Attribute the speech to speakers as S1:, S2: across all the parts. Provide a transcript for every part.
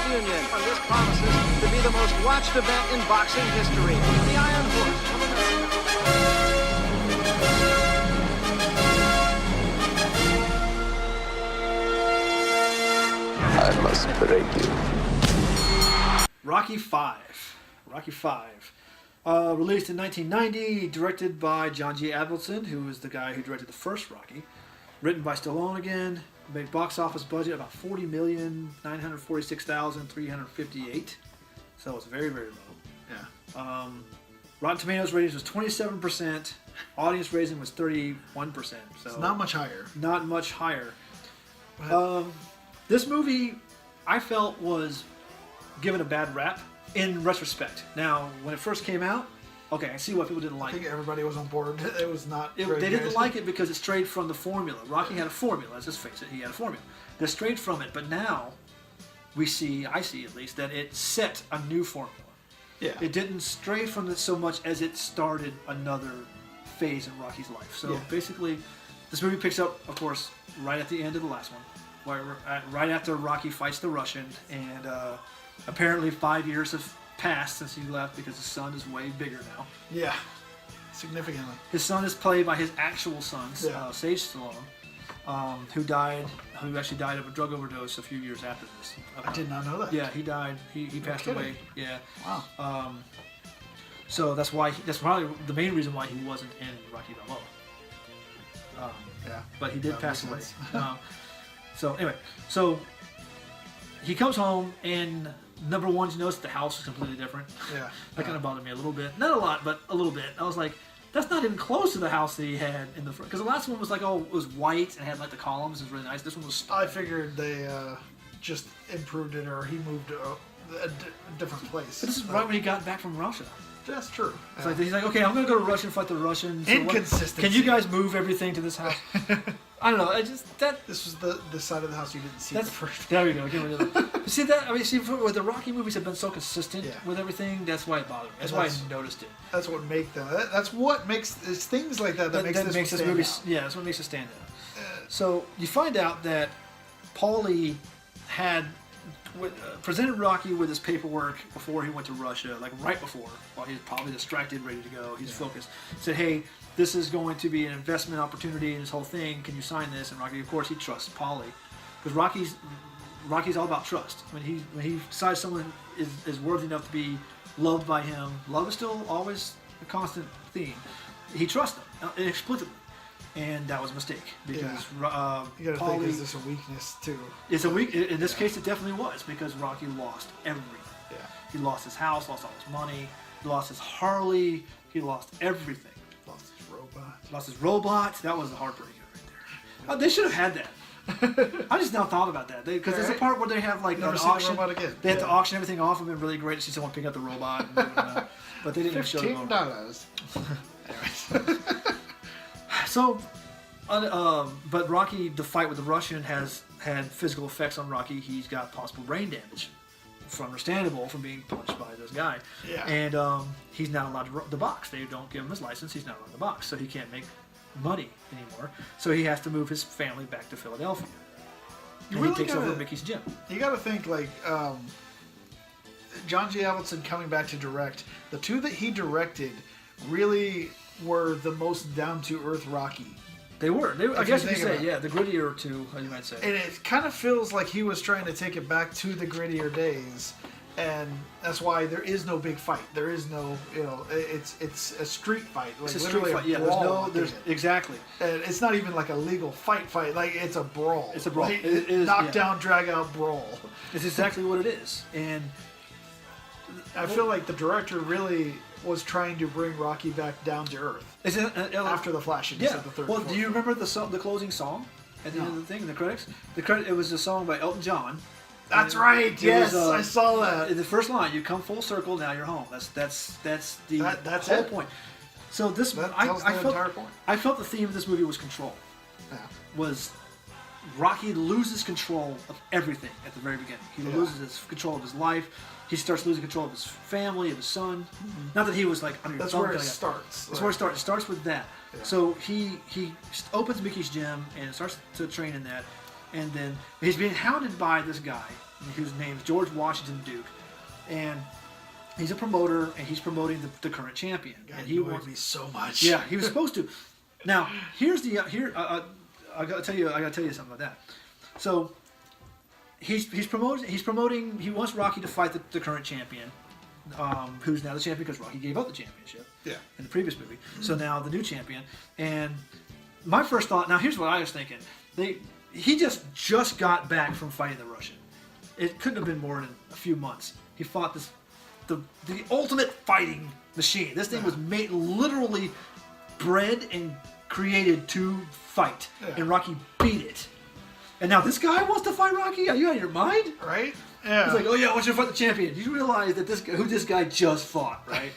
S1: reunion. And this promises to be the most watched event in boxing history. The Iron Horse.
S2: I must break you.
S3: Rocky V. Rocky V. Released in 1990, directed by John G. Avildsen, who was the guy who directed the first Rocky. Written by Stallone again. Made box office budget about $40,946,358. So it's very, very low.
S4: Yeah.
S3: Rotten Tomatoes ratings was 27%. Audience rating was 31%. So
S4: It's not much higher.
S3: not much higher. This movie, I felt, was given a bad rap in retrospect. Now, when it first came out, okay, I see why people didn't
S4: I
S3: like
S4: think
S3: it.
S4: everybody was on board. It was not. very
S3: They didn't
S4: good.
S3: like it because it strayed from the formula. Rocky had a formula, let's just face it, he had a formula. They strayed from it, but now I see at least, that it set a new formula.
S4: Yeah.
S3: It didn't stray from it so much as it started another phase in Rocky's life. So
S4: Yeah.
S3: basically, this movie picks up, of course, right at the end of the last one, right after Rocky fights the Russian, and apparently 5 years have passed since he left because his son is way bigger now.
S4: Yeah. Significantly.
S3: His son is played by his actual son,
S4: Yeah.
S3: Sage Stallone, who actually died of a drug overdose a few years after this.
S4: I did not know that.
S3: Yeah, he died. He passed
S4: kidding.
S3: away. Yeah.
S4: Wow.
S3: So that's probably the main reason why he wasn't in Rocky Balboa.
S4: Yeah.
S3: But he did
S4: That
S3: pass
S4: makes
S3: away.
S4: sense.
S3: So anyway, he comes home, and number one, you notice the house is completely different.
S4: Yeah.
S3: That kind of bothered me a little bit. Not a lot, but a little bit. I was like, that's not even close to the house that he had in the front. Because the last one was like, it was white and had like the columns. It was really nice. This one was.
S4: I figured they just improved it, or he moved to a different place.
S3: But this is right when he got back from Russia.
S4: That's true.
S3: It's like, he's like, okay, I'm going to go to Russia and fight the Russians. So
S4: Inconsistency.
S3: Can you guys move everything to this house? I don't know.
S4: This was the side of the house you didn't see
S3: That's
S4: the first.
S3: There we go. Get rid of that. See that? I mean, with the Rocky movies have been so consistent
S4: Yeah.
S3: with everything. That's why it bothered me. That's why I noticed it.
S4: That's what make them. That's what makes it's things like that makes this
S3: movie.
S4: stand out.
S3: Yeah, that's what makes it stand out. So you find out that Paulie had presented Rocky with his paperwork before he went to Russia, like right before, while he was probably distracted, ready to go. He's focused. Said, "Hey, this is going to be an investment opportunity in this whole thing. Can you sign this?" And Rocky, of course, he trusts Paulie, because Rocky's all about trust. When he decides someone is worthy enough to be loved by him, love is still always a constant theme. He trusts them inexplicably. And that was a mistake, because
S4: You gotta think,
S3: Paulie,
S4: is this a weakness too?
S3: it's a weak. In this case, it definitely was, because Rocky lost everything.
S4: Yeah.
S3: He lost his house, lost all his money, he lost his Harley, he lost everything.
S4: Lost his robot.
S3: Lost his robot. That was the heartbreaker right there. They should have had that. I just now thought about that, because there's a part where they have like
S4: Never
S3: an
S4: seen the
S3: auction.
S4: robot again.
S3: They had to
S4: Yeah.
S3: auction everything off. It'd been really great to see someone pick up the robot, but they didn't even show the robot.
S4: $15.
S3: So, but Rocky, the fight with the Russian has had physical effects on Rocky. He's got possible brain damage, understandable, from being punched by this guy.
S4: Yeah.
S3: And he's not allowed to box. They don't give him his license. He's not allowed to box, so he can't make money anymore. So he has to move his family back to Philadelphia. And
S4: really
S3: he takes over
S4: gotta-
S3: Mickey's gym.
S4: You got to think like John G. Avildsen coming back to direct. The two that he directed really were the most down to earth Rocky.
S3: They were. I
S4: If
S3: guess
S4: you
S3: you could
S4: think
S3: say,
S4: about
S3: yeah, the grittier two, as you might say.
S4: And it kind of feels like he was trying to take it back to the grittier days. And that's why there is no big fight. There is no, it's a street fight. Like
S3: It's a street
S4: literally
S3: fight. Yeah, there's
S4: brawl.
S3: exactly.
S4: And it's not even like a legal fight. Like it's a brawl.
S3: It's a brawl.
S4: Like,
S3: It is,
S4: knock
S3: yeah.
S4: down, drag out brawl.
S3: It's exactly what it is. And
S4: I feel like the director really was trying to bring Rocky back down to earth
S3: is it
S4: after the flashiness
S3: Yeah.
S4: of the third.
S3: Well,
S4: and
S3: do you
S4: fourth
S3: remember the closing song at the end of the thing, in the credits? It was a song by Elton John.
S4: That's
S3: And
S4: right.
S3: it
S4: Yes,
S3: was,
S4: I saw that.
S3: In the first line, you come full circle, now you're home. That's the
S4: That's
S3: whole
S4: it.
S3: point. So this,
S4: That
S3: I
S4: tells the
S3: felt,
S4: entire point.
S3: I felt the theme of this movie was control.
S4: Yeah.
S3: Was Rocky loses control of everything at the very beginning. He
S4: Yeah.
S3: loses his control of his life. He starts losing control of his family, of his son. Not that he was like under your
S4: That's
S3: thumb
S4: where it
S3: kinda guy.
S4: starts.
S3: That's where it starts. It starts with that.
S4: Yeah.
S3: So he opens Mickey's gym and starts to train in that, and then he's being hounded by this guy whose name is George Washington Duke, and he's a promoter, and he's promoting the current champion.
S4: God,
S3: And he
S4: annoyed
S3: wants
S4: me so much.
S3: Yeah, he was supposed to. Now, here's the I gotta tell you something about that. So he's promoting. He wants Rocky to fight the current champion, who's now the champion because Rocky gave up the championship.
S4: Yeah.
S3: In the previous movie, so now the new champion. And my first thought. Now, here's what I was thinking. He just got back from fighting the Russian. It couldn't have been more than a few months. He fought the ultimate fighting machine. This thing was made literally bred and created to fight, and Rocky beat it. And now this guy wants to fight Rocky? Are you out of your mind?
S4: Right? Yeah.
S3: He's like, oh yeah, I want you to fight the champion. You realize that who this guy just fought, right?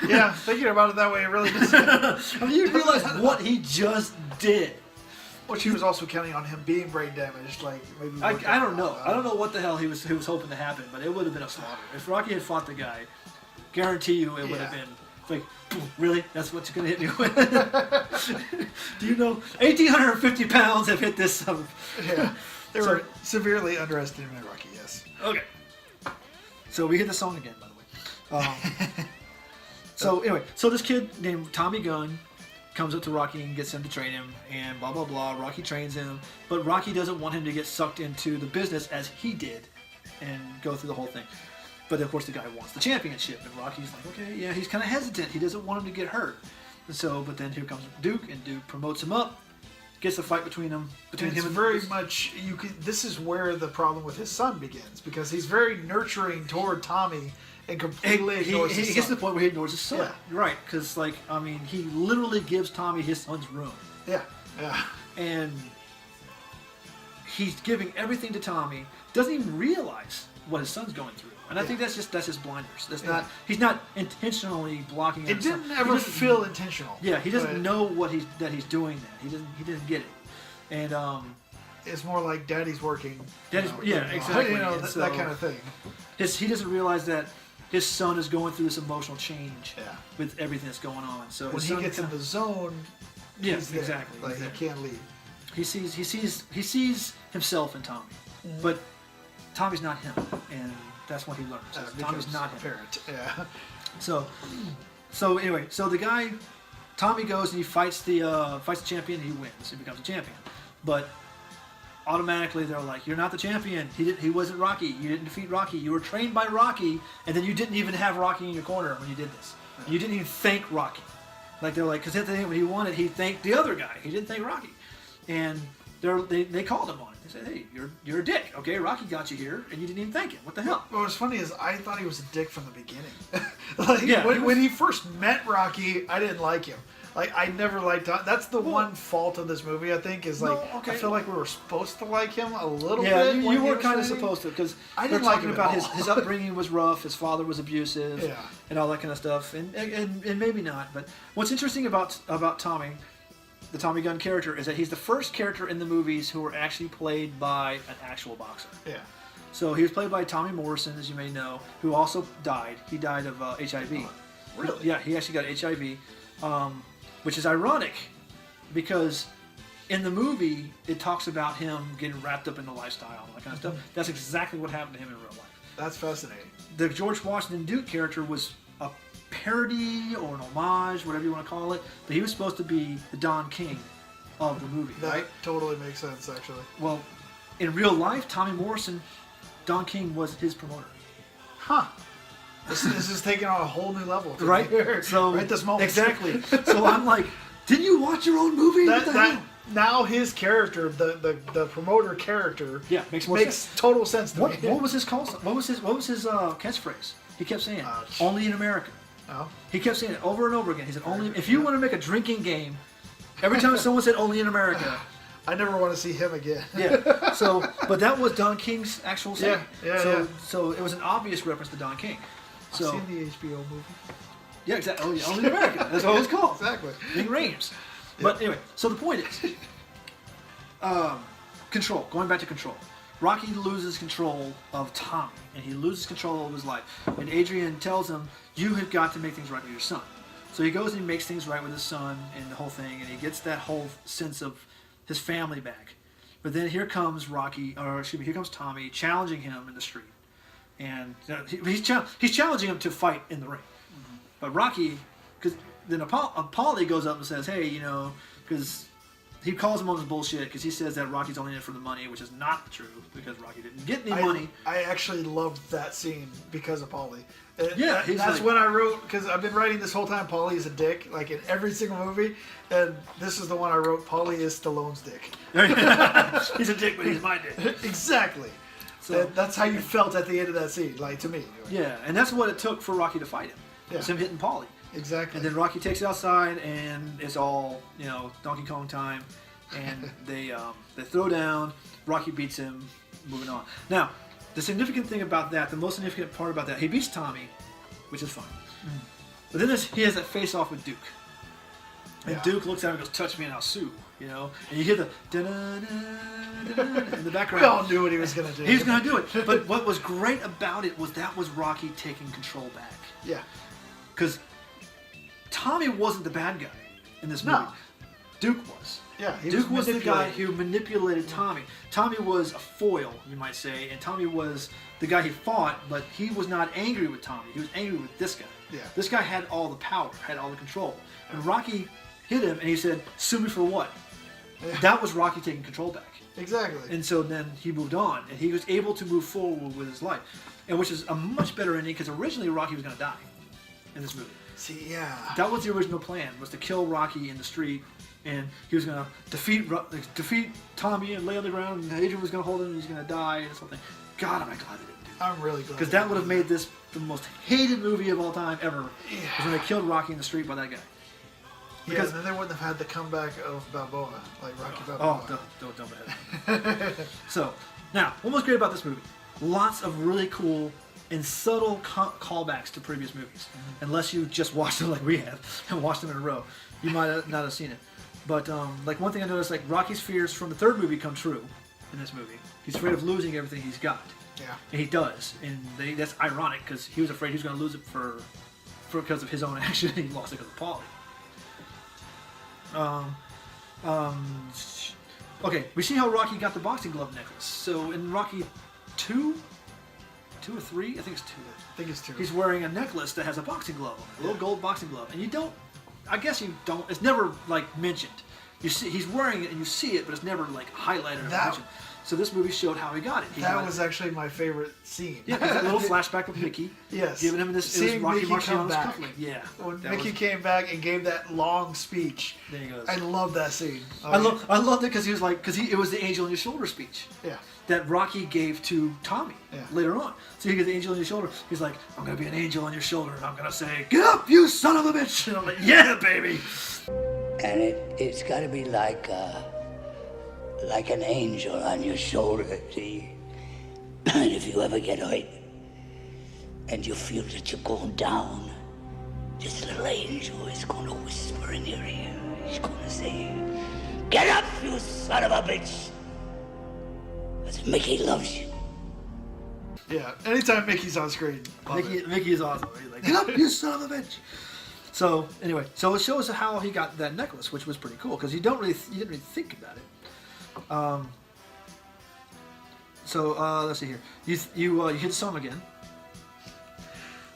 S4: Yeah, thinking about it that way, it really does.
S3: I mean, you realize what he just did.
S4: Which he was also counting on him being brain damaged, like maybe.
S3: I don't know. I don't know what the hell he was hoping to happen, but it would have been a slaughter. If Rocky had fought the guy, guarantee you it would have been like, really? That's what you're gonna hit me with? Do you know 1,850 pounds have hit this?
S4: Yeah, they were severely underestimating Rocky. Yes.
S3: Okay. So we hit the song again, by the way. So anyway, so this kid named Tommy Gunn comes up to Rocky and gets him to train him, and blah blah blah. Rocky trains him, but Rocky doesn't want him to get sucked into the business as he did, and go through the whole thing. But of course, the guy wants the championship, and Rocky's like, okay, yeah, he's kind of hesitant. He doesn't want him to get hurt. And so, but then here comes Duke, and Duke promotes him up, gets a fight between him.
S4: Between him and very much this is where the problem with his son begins, because he's very nurturing toward Tommy and completely ignores his son.
S3: He gets to the point where he ignores his son.
S4: Yeah.
S3: Right, because like I mean, he literally gives Tommy his son's room.
S4: Yeah. Yeah.
S3: And he's giving everything to Tommy. Doesn't even realize what his son's going through. And I think that's his blinders. That's not. He's not intentionally blocking.
S4: It didn't ever feel intentional.
S3: Yeah, he doesn't know what he's doing. That he doesn't get it. And
S4: it's more like Daddy's working.
S3: Exactly.
S4: That kind of thing.
S3: He doesn't realize that his son is going through this emotional change.
S4: Yeah.
S3: With everything that's going on. So
S4: when he gets in the zone.
S3: Yeah,
S4: he's there.
S3: exactly.
S4: Like he can't leave.
S3: He sees himself in Tommy, but Tommy's not him, and that's what he learns. Tommy's not him.
S4: Parent. Yeah.
S3: So anyway, so the guy, Tommy goes and he fights the champion. And he wins. He becomes a champion, but automatically they're like, "You're not the champion. He wasn't Rocky. You didn't defeat Rocky. You were trained by Rocky, and then you didn't even have Rocky in your corner when you did this. You didn't even thank Rocky." Like they're like, because at the end when he won it, he thanked the other guy. He didn't thank Rocky, and they called him on it. They said, "Hey, you're a dick. Okay, Rocky got you here, and you didn't even thank him. What the hell?"
S4: What's funny is I thought he was a dick from the beginning. When he first met Rocky, I didn't like him. Like I never liked. That's the one fault of this movie. I think is like I feel like we were supposed to like him a little bit.
S3: Yeah, you were kind of supposed to because
S4: I didn't like him
S3: about
S4: at all.
S3: his upbringing was rough. His father was abusive.
S4: Yeah.
S3: And all that kind of stuff, and maybe not. But what's interesting about Tommy, the Tommy Gunn character, is that he's the first character in the movies who were actually played by an actual boxer.
S4: Yeah.
S3: So he was played by Tommy Morrison, as you may know, who also died. He died of HIV.
S4: Really?
S3: Yeah, he actually got HIV, which is ironic because in the movie it talks about him getting wrapped up in the lifestyle and all that kind of stuff. That's exactly what happened to him in real life.
S4: That's fascinating.
S3: The George Washington Duke character was a parody or an homage, whatever you want to call it, but he was supposed to be the Don King of the movie,
S4: That
S3: right?
S4: totally makes sense, actually.
S3: Well, in real life, Tommy Morrison, Don King was his promoter.
S4: Huh. This is taking on a whole new level.
S3: Right? So
S4: right this moment.
S3: Exactly. So I'm like, didn't you watch your own movie? What the hell?
S4: Now his character, the promoter character,
S3: makes
S4: total sense to me.
S3: What was his call? What was his catchphrase? He kept saying, "Only in America."
S4: Oh.
S3: He kept saying it over and over again. He said, "Only if you want to make a drinking game." Every time someone said "Only in America,"
S4: I never want to see him again.
S3: yeah. So, but that was Don King's actual saying.
S4: Yeah.
S3: So it was an obvious reference to Don King. So,
S4: I've seen the HBO movie.
S3: Yeah, exactly. Only in America. That's what it was called.
S4: Exactly.
S3: Big Rames. But anyway, so the point is, control. Going back to control. Rocky loses control of Tommy, and he loses control of his life. And Adrian tells him, "You have got to make things right with your son." So he goes and he makes things right with his son and the whole thing, and he gets that whole sense of his family back. But then here comes Rocky, or excuse me, here comes Tommy challenging him in the street, and he's challenging him to fight in the ring. But Rocky, because then Paulie goes up and says, hey, you know, because he calls him on his bullshit because he says that Rocky's only in it for the money, which is not true because Rocky didn't get any money.
S4: I actually loved that scene because of Paulie.
S3: Yeah,
S4: that's when I wrote, because I've been writing this whole time, Paulie is a dick, like in every single movie, and this is the one I wrote, Paulie is Stallone's dick.
S3: He's a dick, but he's my dick.
S4: Exactly. So that's how you felt at the end of that scene, like to me.
S3: Yeah, and that's what it took for Rocky to fight him.
S4: Yeah.
S3: Was him hitting Paulie.
S4: Exactly.
S3: And then Rocky takes it outside, and it's all, you know, Donkey Kong time, and they throw down. Rocky beats him. Moving on. Now, the significant thing about that, the most significant part about that, he beats Tommy, which is fine. But then he has that face-off with Duke. And Duke looks at him and goes, touch me and I'll sue, you know? And you hear the da-da-da-da-da in the background.
S4: We all knew what he was going to do.
S3: He was going to do it. But what was great about it was that was Rocky taking control back.
S4: Yeah.
S3: Because Tommy wasn't the bad guy in this movie.
S4: No.
S3: Duke was.
S4: Yeah,
S3: Duke was the guy who manipulated Tommy. Tommy was a foil, you might say, and Tommy was the guy he fought, but he was not angry with Tommy. He was angry with this guy.
S4: Yeah.
S3: This guy had all the power, had all the control. And Rocky hit him, and he said, sue me for what? Yeah. That was Rocky taking control back.
S4: Exactly.
S3: And so then he moved on, and he was able to move forward with his life, and which is a much better ending, because originally Rocky was going to die in this movie.
S4: See, yeah.
S3: That was the original plan, was to kill Rocky in the street, and he was going to defeat Tommy and lay on the ground, and Adrian was going to hold him, and he's going to die, and something. God, am I glad they didn't do that.
S4: I'm really glad.
S3: Because that would have made this the most hated movie of all time ever, was when they killed Rocky in the street by that guy.
S4: Because then they wouldn't have had the comeback of Balboa, like Rocky Balboa.
S3: Oh, don't jump ahead. So, now, what was great about this movie? Lots of really cool and subtle callbacks to previous movies. Unless you just watched them like we have, and watched them in a row. You might not have seen it. But, like, one thing I noticed, like, Rocky's fears from the third movie come true in this movie. He's afraid of losing everything he's got.
S4: Yeah.
S3: And he does. And that's ironic, because he was afraid he was going to lose it because of his own action, and he lost it because of Paulie. Okay, we see how Rocky got the boxing glove necklace. So in Rocky 2 or 3, I think it's 2.
S4: I think it's 2.
S3: He's wearing a necklace that has a boxing glove on it, a little gold boxing glove. And it's never like mentioned. You see, he's wearing it and you see it, but it's never like highlighted or mentioned. So this movie showed how he got it.
S4: That was actually my favorite scene.
S3: Yeah, a little flashback of Mickey.
S4: Yes.
S3: Giving him this
S4: Seeing
S3: Rocky
S4: Mickey
S3: Marciano's
S4: come back.
S3: cufflink. Yeah.
S4: When Mickey came back and gave that long speech.
S3: There he goes.
S4: I love that scene.
S3: I loved it because he was like, it was the angel on your shoulder speech.
S4: Yeah.
S3: That Rocky gave to Tommy later on. So he gets the angel on your shoulder. He's like, I'm going to be an angel on your shoulder, and I'm going to say, get up, you son of a bitch. And I'm like, yeah, baby.
S5: And it's got to be like an angel on your shoulder, see? And if you ever get hurt and you feel that you're going down, this little angel is going to whisper in your ear. He's going to say, get up, you son of a bitch. Because Mickey loves you.
S4: Yeah, anytime Mickey's on screen.
S3: Mickey is awesome. He's like, get up, you son of a bitch. So anyway, so it shows how he got that necklace, which was pretty cool because you didn't really think about it. So let's see here. You hit the song again.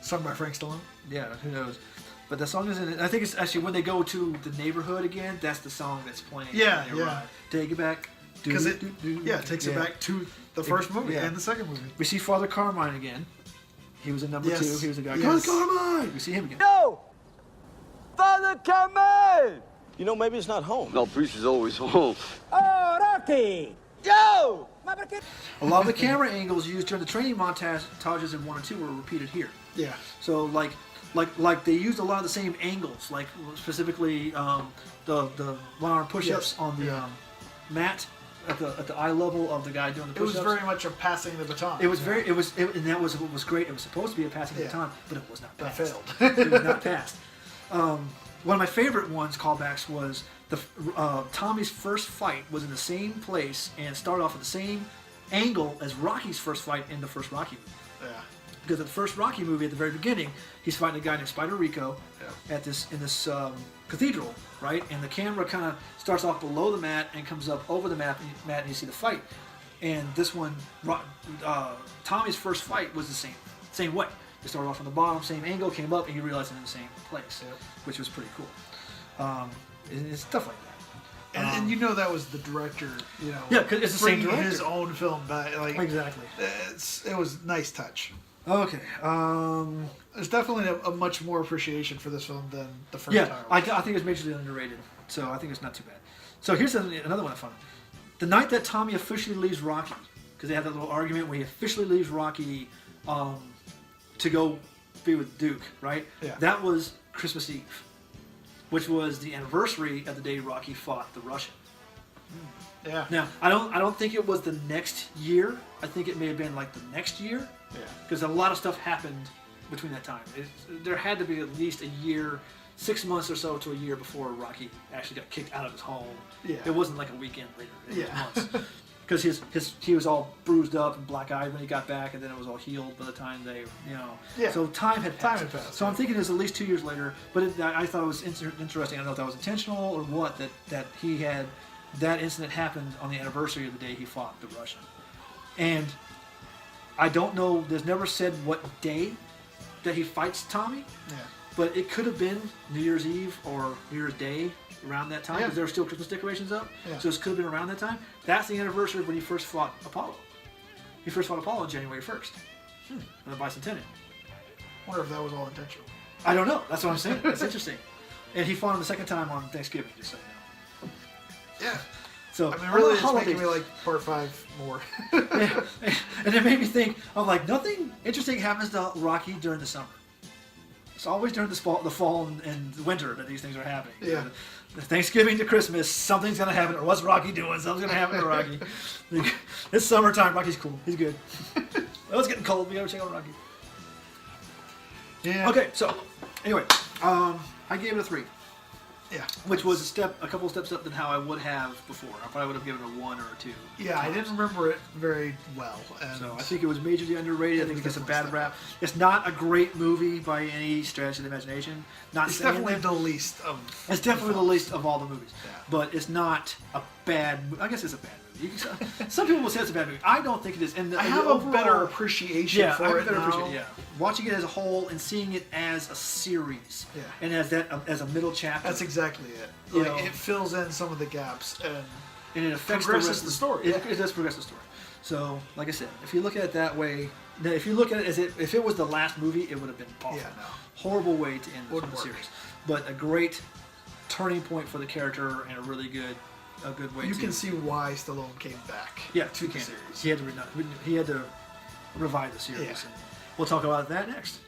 S4: Sung by Frank Stallone.
S3: Yeah, who knows? But the song is in it. I think it's actually when they go to the neighborhood again. That's the song that's playing.
S4: Yeah,
S3: when they
S4: yeah.
S3: arrive. Take it back.
S4: Because it takes it back to the first movie and the second movie.
S3: We see Father Carmine again. He was in number 2. He was the guy.
S4: Yes.
S3: Father Carmine. We see him again.
S6: No! Father Carmine! You know, maybe it's not home.
S2: No, priest is always home.
S6: Oh, Rocky! Yo!
S3: A lot of the camera angles used during the training montages in 1 and 2 were repeated here.
S4: Yeah.
S3: So like they used a lot of the same angles, like specifically the one-arm push-ups on the mat at the eye level of the guy doing the push-ups.
S4: It was very much a passing the baton.
S3: It was and that was what was great. It was supposed to be a passing the baton, but it was not passed.
S4: That failed.
S3: It was not passed. One of my favorite callbacks was Tommy's first fight was in the same place and started off at the same angle as Rocky's first fight in the first Rocky movie.
S4: Yeah.
S3: Because in the first Rocky movie, at the very beginning, he's fighting a guy named Spider Rico in this cathedral, right? And the camera kind of starts off below the mat and comes up over the mat, and you see the fight. And this one, Tommy's first fight was the same way. They started off from the bottom, same angle, came up, and you realized it in the same place, which was pretty cool. It's stuff like that.
S4: And you know that was the director, you know.
S3: Yeah, because it's the same
S4: bringing
S3: director.
S4: his own film back. Like,
S3: Exactly.
S4: It was a nice touch.
S3: Okay.
S4: There's definitely a much more appreciation for this film than the first
S3: Yeah,
S4: time.
S3: I think it's majorly underrated, so I think it's not too bad. So here's another one I found. The night that Tommy officially leaves Rocky, because they have that little argument where he officially leaves Rocky to go be with Duke, right?
S4: Yeah.
S3: That was Christmas Eve, which was the anniversary of the day Rocky fought the Russian.
S4: Yeah.
S3: Now, I don't think it was the next year. I think it may have been like the next year.
S4: Yeah.
S3: Because a lot of stuff happened between that time. There had to be at least a year, 6 months or so to a year before Rocky actually got kicked out of his home.
S4: Yeah.
S3: It wasn't like a weekend later. It
S4: Yeah.
S3: was months. Because he was all bruised up and black-eyed when he got back, and then it was all healed by the time they,
S4: Yeah.
S3: So time had passed.
S4: Time had passed,
S3: So I'm thinking it was at least 2 years later. But I thought it was interesting. I don't know if that was intentional or what, that he had that incident happened on the anniversary of the day he fought the Russian. And I don't know. There's never said what day that he fights Tommy.
S4: Yeah.
S3: But it could have been New Year's Eve or New Year's Day around that time, because there were still Christmas decorations up.
S4: Yeah.
S3: So it could have been around that time. That's the anniversary of when he first fought Apollo. He first fought Apollo on January 1st, on the bicentennial.
S4: Wonder if that was all intentional.
S3: I don't know. That's what I'm saying. That's interesting. And he fought him the second time on Thanksgiving, just so you know.
S4: Yeah.
S3: So
S4: I mean, really, it's
S3: holidays.
S4: making me like part 5 more.
S3: Yeah. And it made me think, I'm like, nothing interesting happens to Rocky during the summer. It's always during the fall and winter that these things are happening.
S4: Yeah.
S3: The Thanksgiving to Christmas, something's going to happen. Or what's Rocky doing? Something's going to happen to Rocky. It's summertime. Rocky's cool. He's good. Well, it's getting cold. We got to check out Rocky.
S4: Yeah.
S3: Okay, so, anyway, I gave it a 3.
S4: Yeah.
S3: Which was a couple of steps up than how I would have before. I probably would have given it a 1 or a 2.
S4: Yeah, I didn't remember it very well. And
S3: So I think it was majorly underrated. I think it gets a bad
S4: definitely
S3: rap. It's not a great movie by any stretch of the imagination. Not
S4: it's
S3: saying
S4: definitely
S3: that.
S4: the least of.
S3: It's definitely the least of all the movies.
S4: Yeah.
S3: But it's not a bad movie. I guess it's a bad movie. Some people will say it's a bad movie. I don't think it is. And
S4: I have a better appreciation
S3: I
S4: for
S3: have a
S4: it
S3: better
S4: now.
S3: appreciation. Yeah, watching it as a whole and seeing it as a series.
S4: Yeah.
S3: And as a middle chapter.
S4: That's exactly it.
S3: You
S4: Like,
S3: know.
S4: it fills in some of the gaps and
S3: And it affects
S4: progresses
S3: the rest
S4: the
S3: of
S4: story,
S3: It,
S4: yeah.
S3: it does progress the story. So, like I said, if you look at it that way, if you look at it as if it was the last movie, it would have been awful.
S4: Yeah, no.
S3: Horrible way to end the
S4: Wouldn't work.
S3: series. But a great turning point for the character and a good way
S4: you
S3: to.
S4: can see why Stallone came back.
S3: Yeah,
S4: to the
S3: can.
S4: series.
S3: He had to revive the series.
S4: Yeah.
S3: And we'll talk about that next.